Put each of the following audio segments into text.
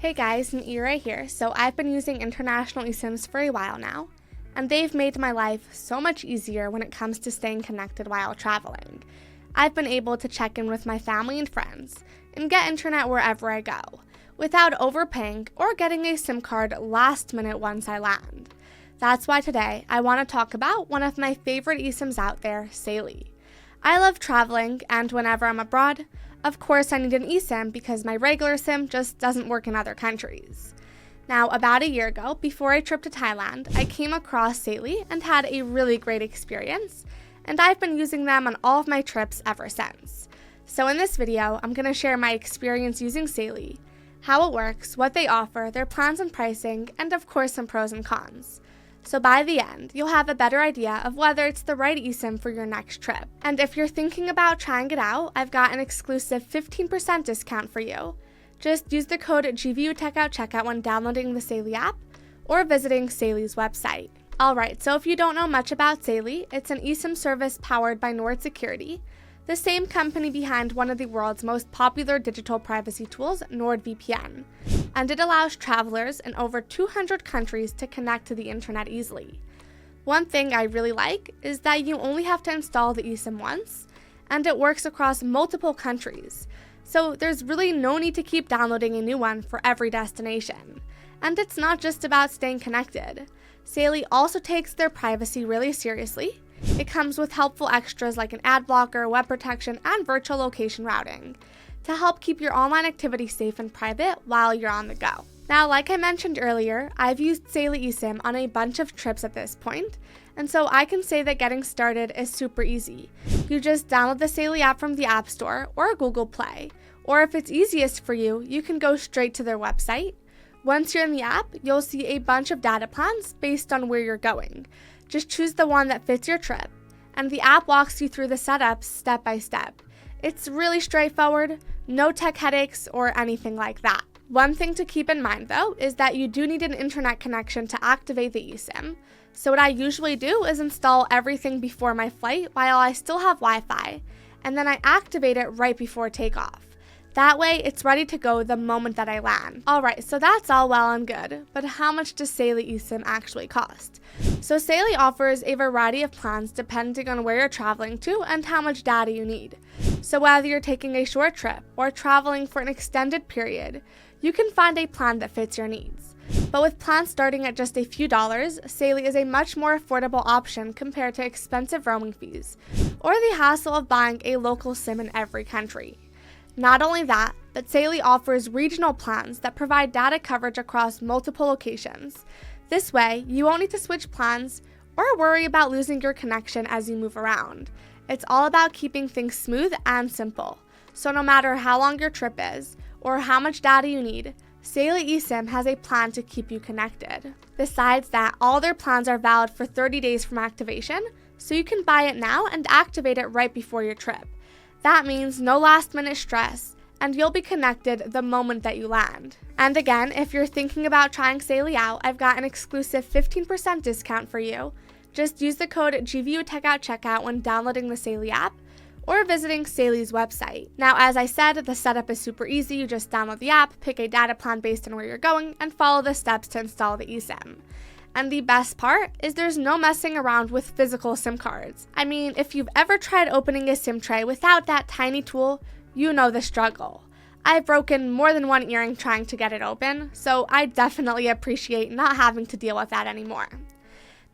Hey guys, Meira here. So I've been using international eSIMs for a while now, and they've made my life so much easier when it comes to staying connected while traveling. I've been able to check in with my family and friends and get internet wherever I go, without overpaying or getting a SIM card last minute once I land. That's why today I want to talk about one of my favorite eSIMs out there, Saily. I love traveling, and whenever I'm abroad, of course I need an eSIM because my regular SIM just doesn't work in other countries. Now, about a year ago, before a trip to Thailand, I came across Saily and had a really great experience, and I've been using them on all of my trips ever since. So in this video, I'm going to share my experience using Saily, how it works, what they offer, their plans and pricing, and of course some pros and cons. So by the end, you'll have a better idea of whether it's the right eSIM for your next trip. And if you're thinking about trying it out, I've got an exclusive 15% discount for you. Just use the code GVUTechOutCheckout when downloading the Saily app or visiting Saily's website. Alright, so if you don't know much about Saily, it's an eSIM service powered by Nord Security, the same company behind one of the world's most popular digital privacy tools, NordVPN. And it allows travelers in over 200 countries to connect to the internet easily. One thing I really like is that you only have to install the eSIM once, and it works across multiple countries, so there's really no need to keep downloading a new one for every destination. And it's not just about staying connected. Saily also takes their privacy really seriously. It comes with helpful extras like an ad blocker, web protection, and virtual location routing to help keep your online activity safe and private while you're on the go. Now, like I mentioned earlier, I've used Saily eSIM on a bunch of trips at this point, and so I can say that getting started is super easy. You just download the Saily app from the App Store or Google Play, or if it's easiest for you, you can go straight to their website. Once you're in the app, you'll see a bunch of data plans based on where you're going. Just choose the one that fits your trip, and the app walks you through the setup step by step. It's really straightforward, no tech headaches or anything like that. One thing to keep in mind though is that you do need an internet connection to activate the eSIM. So what I usually do is install everything before my flight while I still have Wi-Fi, and then I activate it right before takeoff. That way, it's ready to go the moment that I land. Alright, so that's all well and good, but how much does Saily eSIM actually cost? So Saily offers a variety of plans depending on where you're traveling to and how much data you need. So whether you're taking a short trip or traveling for an extended period, you can find a plan that fits your needs. But with plans starting at just a few dollars, Saily is a much more affordable option compared to expensive roaming fees or the hassle of buying a local SIM in every country. Not only that, but Saily offers regional plans that provide data coverage across multiple locations. This way, you won't need to switch plans or worry about losing your connection as you move around. It's all about keeping things smooth and simple. So no matter how long your trip is or how much data you need, Saily eSIM has a plan to keep you connected. Besides that, all their plans are valid for 30 days from activation, so you can buy it now and activate it right before your trip. That means no last-minute stress, and you'll be connected the moment that you land. And again, if you're thinking about trying Saily out, I've got an exclusive 15% discount for you. Just use the code GVUTechOutCheckout when downloading the Saily app or visiting Saily's website. Now, as I said, the setup is super easy. You just download the app, pick a data plan based on where you're going, and follow the steps to install the eSIM. And the best part is there's no messing around with physical SIM cards. I mean, if you've ever tried opening a SIM tray without that tiny tool, you know the struggle. I've broken more than one earring trying to get it open, so I definitely appreciate not having to deal with that anymore.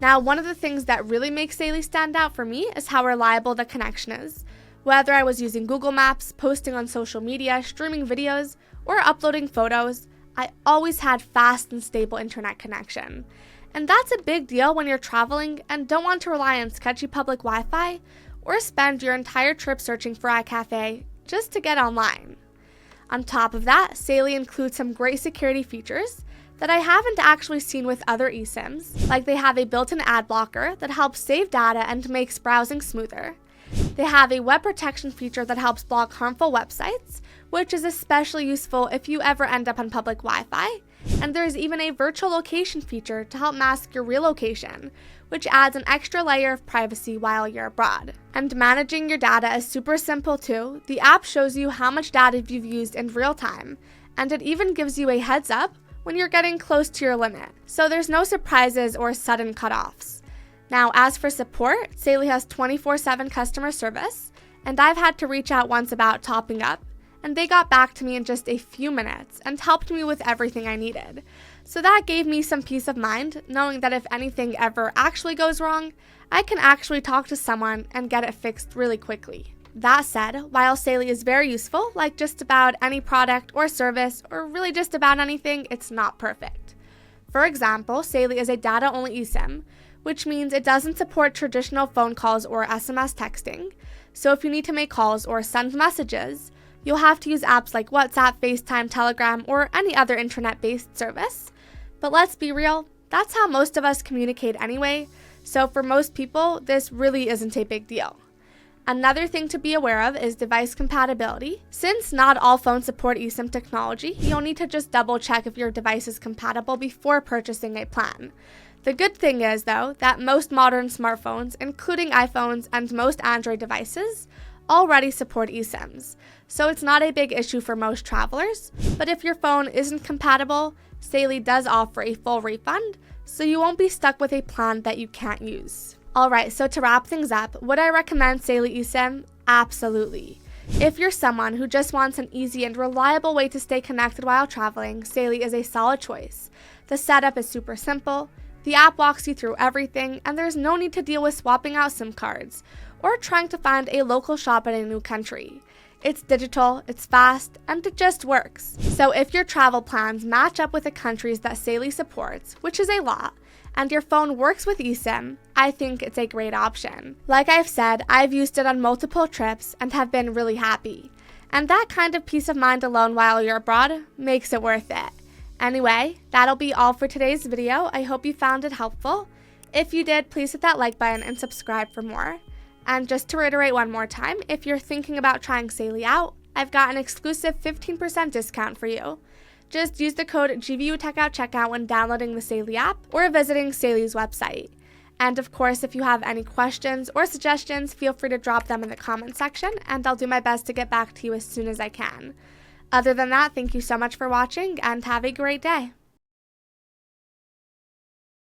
Now, one of the things that really makes Saily stand out for me is how reliable the connection is. Whether I was using Google Maps, posting on social media, streaming videos, or uploading photos, I always had fast and stable internet connection. And that's a big deal when you're traveling and don't want to rely on sketchy public Wi-Fi or spend your entire trip searching for iCafe just to get online. On top of that, Saily includes some great security features that I haven't actually seen with other eSIMs, like they have a built-in ad blocker that helps save data and makes browsing smoother. They have a web protection feature that helps block harmful websites, which is especially useful if you ever end up on public Wi-Fi. And there's even a virtual location feature to help mask your real location, which adds an extra layer of privacy while you're abroad. And managing your data is super simple too. The app shows you how much data you've used in real time, and it even gives you a heads up when you're getting close to your limit, so there's no surprises or sudden cutoffs. Now, as for support, Saily has 24/7 customer service, and I've had to reach out once about topping up, and they got back to me in just a few minutes and helped me with everything I needed. So that gave me some peace of mind, knowing that if anything ever actually goes wrong, I can actually talk to someone and get it fixed really quickly. That said, while Saily is very useful, like just about any product or service, or really just about anything, it's not perfect. For example, Saily is a data-only eSIM, which means it doesn't support traditional phone calls or SMS texting. So if you need to make calls or send messages, you'll have to use apps like WhatsApp, FaceTime, Telegram, or any other internet-based service. But let's be real, that's how most of us communicate anyway, so for most people, this really isn't a big deal. Another thing to be aware of is device compatibility. Since not all phones support eSIM technology, you'll need to just double check if your device is compatible before purchasing a plan. The good thing is, though, that most modern smartphones, including iPhones and most Android devices, already support eSIMs, so it's not a big issue for most travelers. But if your phone isn't compatible, Saily does offer a full refund, so you won't be stuck with a plan that you can't use. Alright, so to wrap things up, would I recommend Saily eSIM? Absolutely. If you're someone who just wants an easy and reliable way to stay connected while traveling, Saily is a solid choice. The setup is super simple, the app walks you through everything, and there's no need to deal with swapping out SIM cards or trying to find a local shop in a new country. It's digital, it's fast, and it just works. So if your travel plans match up with the countries that Saily supports, which is a lot, and your phone works with eSIM, I think it's a great option. Like I've said, I've used it on multiple trips and have been really happy. And that kind of peace of mind alone while you're abroad makes it worth it. Anyway, that'll be all for today's video. I hope you found it helpful. If you did, please hit that like button and subscribe for more. And just to reiterate one more time, if you're thinking about trying Saily out, I've got an exclusive 15% discount for you. Just use the code GVUTechOutCheckout when downloading the Saily app or visiting Saily's website. And of course, if you have any questions or suggestions, feel free to drop them in the comment section, and I'll do my best to get back to you as soon as I can. Other than that, thank you so much for watching, and have a great day.